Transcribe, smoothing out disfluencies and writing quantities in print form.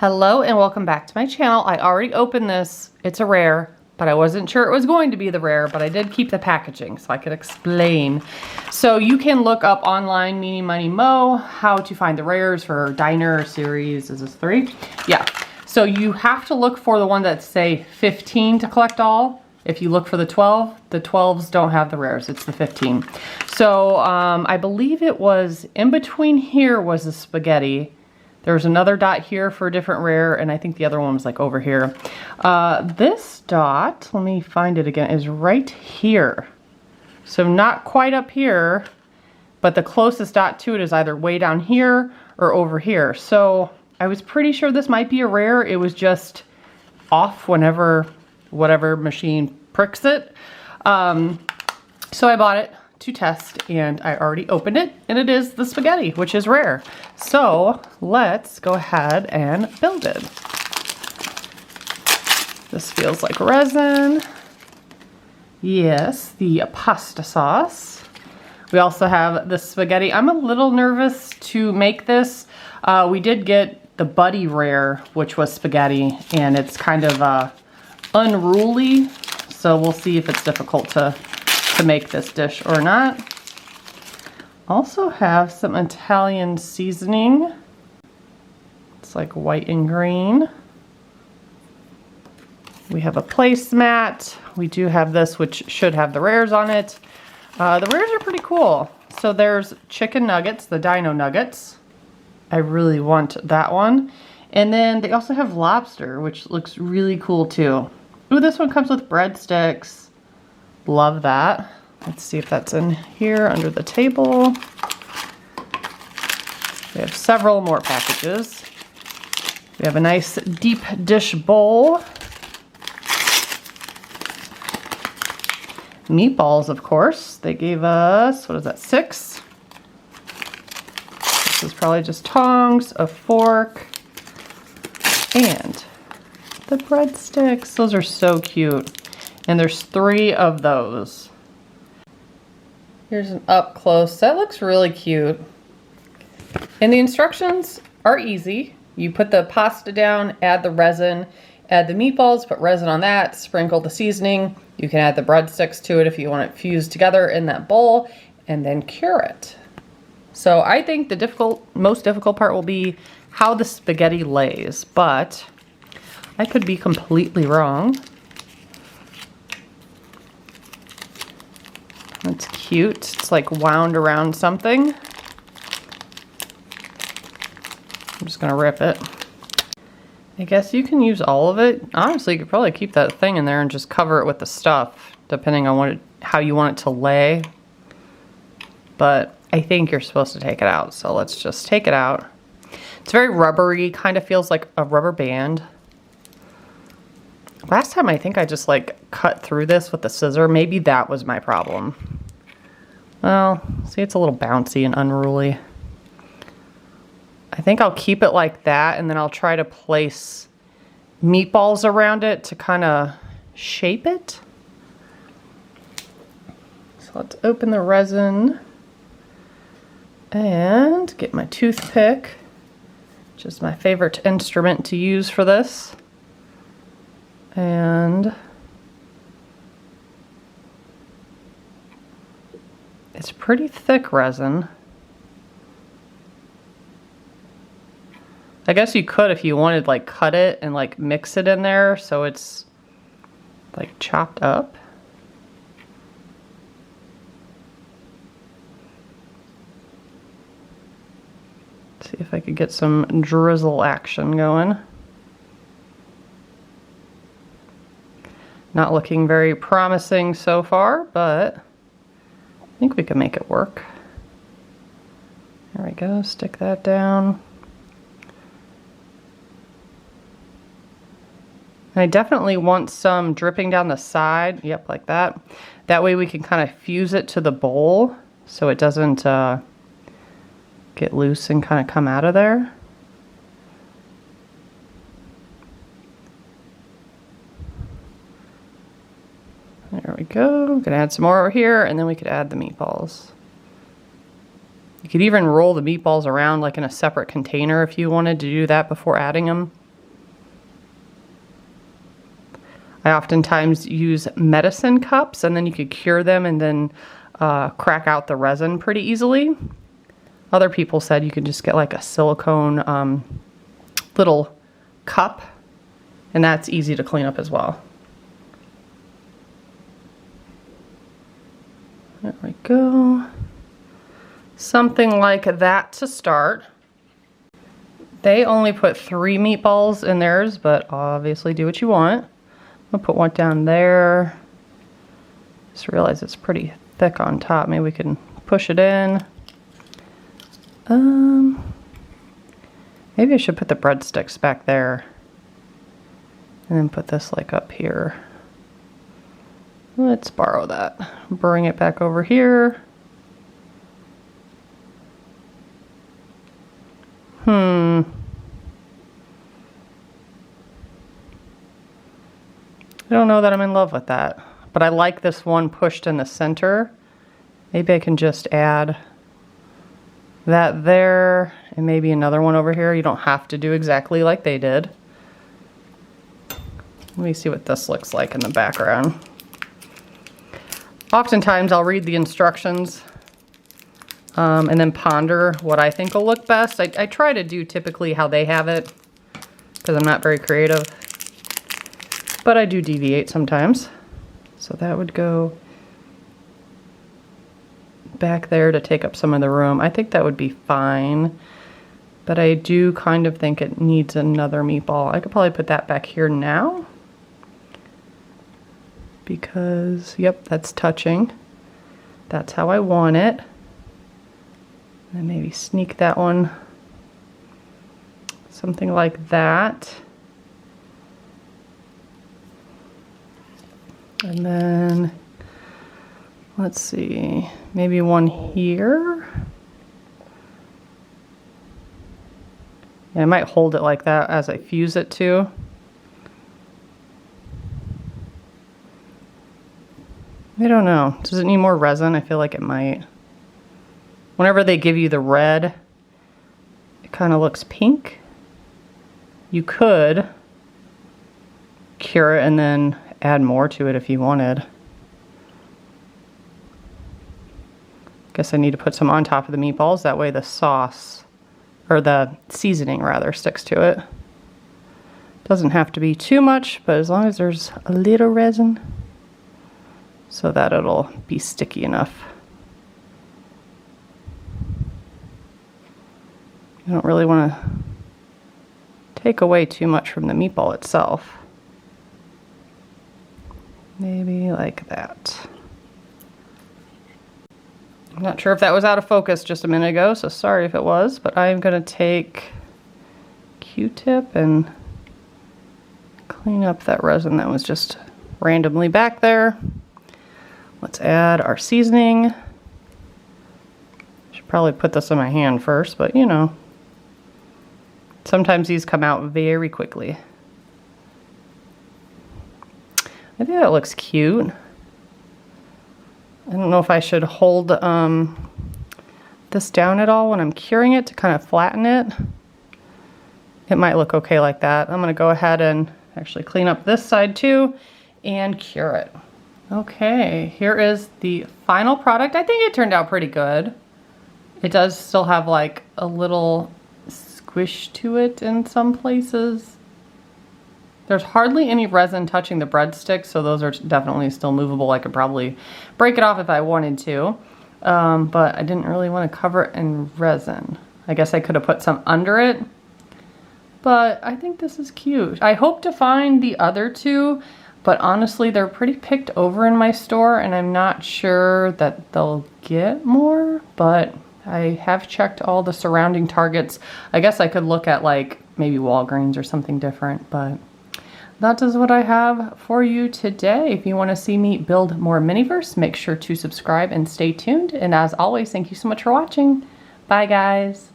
Hello and welcome back to my channel. I already opened this. It's a rare, but I wasn't sure it was going to be the rare, but I did keep the packaging so I could explain. So you can look up online, Meeny Miny Mo, how to find the rares for Diner series. Is this 3? Yeah. So you have to look for the one that say 15 to collect all. If you look for the 12s don't have the rares. It's the 15. So I believe it was in between here was the spaghetti. There's another dot here for a different rare, and I think the other one was like over here. This dot, let me find it again, is right here. So not quite up here, but the closest dot to it is either way down here or over here. So I was pretty sure this might be a rare. It was just off whenever whatever machine pricks it. So I bought it to test, and I already opened it, and it is the spaghetti, which is rare. So let's go ahead and build it. This feels like resin. Yes, the pasta sauce. We also have the spaghetti. I'm a little nervous to make this. We did get the Buddy rare, which was spaghetti, and it's kind of unruly. So we'll see if it's difficult to make this dish or not. Also have some Italian seasoning. It's like white and green. We have a placemat. We do have this, which should have the rares on it. The rares are pretty cool. So there's chicken nuggets, the dino nuggets. I really want that one. And then they also have lobster, which looks really cool too. Ooh, this one comes with breadsticks. Love that. Let's see if that's in here under the table. We have several more packages. We have a nice deep dish bowl. Meatballs, of course. They gave us, what is that, 6? This is probably just tongs, a fork, and the breadsticks. Those are so cute. And there's 3 of those. Here's an up close. That looks really cute. And the instructions are easy. You put the pasta down, add the resin, add the meatballs, put resin on that, sprinkle the seasoning. You can add the breadsticks to it if you want it fused together in that bowl, and then cure it. So I think the most difficult part will be how the spaghetti lays, but I could be completely wrong. That's cute. It's like wound around something. I'm just gonna rip it. I guess you can use all of it. Honestly, you could probably keep that thing in there and just cover it with the stuff, depending on how you want it to lay. But I think you're supposed to take it out, so let's just take it out. It's very rubbery, kind of feels like a rubber band. Last time I think I just like cut through this with a scissor. Maybe that was my problem. Well, see, it's a little bouncy and unruly. I think I'll keep it like that, and then I'll try to place meatballs around it to kind of shape it. So let's open the resin and get my toothpick, which is my favorite instrument to use for this. And it's pretty thick resin. I guess you could, if you wanted, like cut it and like mix it in there so it's like chopped up. Let's see if I could get some drizzle action going. Not looking very promising so far, but I think we can make it work. There we go, stick that down. And I definitely want some dripping down the side, yep, like that. That way we can kind of fuse it to the bowl so it doesn't get loose and kind of come out of there. There we go. I'm gonna add some more over here, and then we could add the meatballs. You could even roll the meatballs around like in a separate container if you wanted to do that before adding them. I oftentimes use medicine cups, and then you could cure them and then crack out the resin pretty easily. Other people said you could just get like a silicone little cup, and that's easy to clean up as well. There we go. Something like that to start. They only put 3 meatballs in theirs, but obviously do what you want. I'll put one down there. Just realized it's pretty thick on top. Maybe we can push it in. Maybe I should put the breadsticks back there. And then put this like up here. Let's borrow that. Bring it back over here. I don't know that I'm in love with that, but I like this one pushed in the center. Maybe I can just add that there and maybe another one over here. You don't have to do exactly like they did. Let me see what this looks like in the background. Oftentimes I'll read the instructions and then ponder what I think will look best. I try to do typically how they have it because I'm not very creative, but I do deviate sometimes. So that would go back there to take up some of the room. I think that would be fine, but I do kind of think it needs another meatball. I could probably put that back here now because, yep, that's touching. That's how I want it. And maybe sneak that one, something like that. And then, let's see, maybe one here. And I might hold it like that as I fuse it too. I don't know. Does it need more resin? I feel like it might. Whenever they give you the red, it kind of looks pink. You could cure it and then add more to it if you wanted. Guess I need to put some on top of the meatballs. That way the sauce, or the seasoning rather, sticks to it. Doesn't have to be too much, but as long as there's a little resin so that it'll be sticky enough. I don't really want to take away too much from the meatball itself. Maybe like that. I'm not sure if that was out of focus just a minute ago, so sorry if it was, but I'm going to take Q-tip and clean up that resin that was just randomly back there. Let's add our seasoning. Should probably put this in my hand first, but you know. Sometimes these come out very quickly. I think that looks cute. I don't know if I should hold this down at all when I'm curing it to kind of flatten it. It might look okay like that. I'm going to go ahead and actually clean up this side too and cure it. Okay, here is the final product. I think it turned out pretty good. It does still have like a little squish to it in some places. There's hardly any resin touching the breadsticks, so those are definitely still movable. I could probably break it off if I wanted to, but I didn't really want to cover it in resin. I guess I could have put some under it, but I think this is cute. I hope to find the other two, but honestly, they're pretty picked over in my store, and I'm not sure that they'll get more, but I have checked all the surrounding Targets. I guess I could look at like maybe Walgreens or something different, but that is what I have for you today. If you want to see me build more Miniverse, make sure to subscribe and stay tuned. And as always, thank you so much for watching. Bye, guys.